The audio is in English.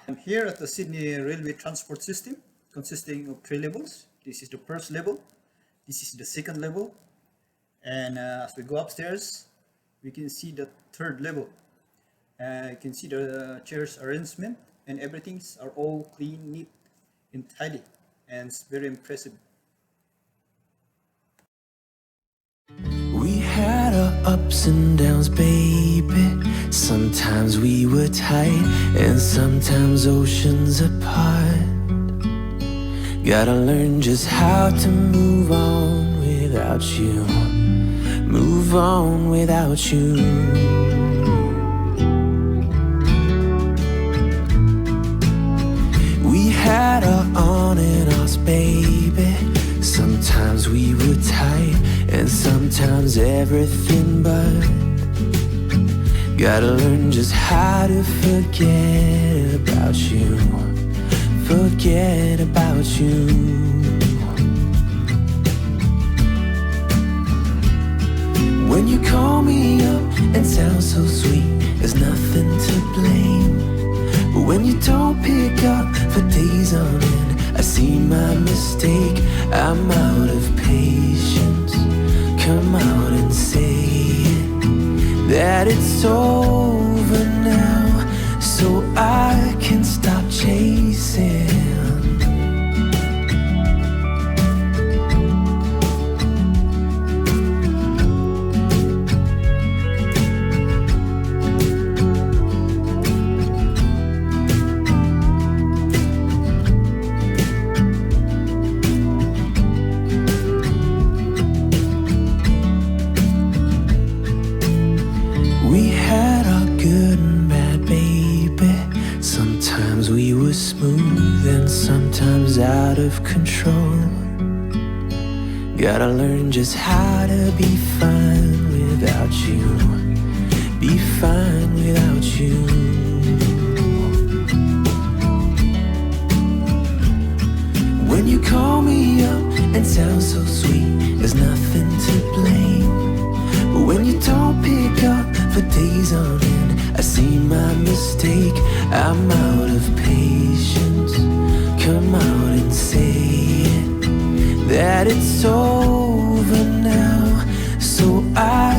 I'm here at the Sydney Railway Transport System, consisting of three levels. This is the first level, this is the second level, and as we go upstairs, we can see the third level. You can see the chairs arrangement, and everything's are all clean, neat, and tidy, and it's very impressive. We had our ups and downs, baby. Sometimes we were tight, and sometimes oceans apart. Gotta learn just how to move on without you. Move on without you. We had our on and offs, baby. Sometimes we were tight, and sometimes everything but. Gotta learn just how to forget about you. Forget about you. When you call me up and sound so sweet, there's nothing to blame. But when you don't pick up for days on end, I see my mistake. I'm out of patience. Come out and say it, that it's over now, so I can stop chasing. We had our good and bad, baby. Sometimes we were smooth and sometimes out of control. Gotta learn just how to be fine without you. Be fine without you. When you call me up and sound so sweet, there's nothing to blame. But when you don't pick up for days on end, I see my mistake. I'm out of patience. Come out and say it, that it's over now, so I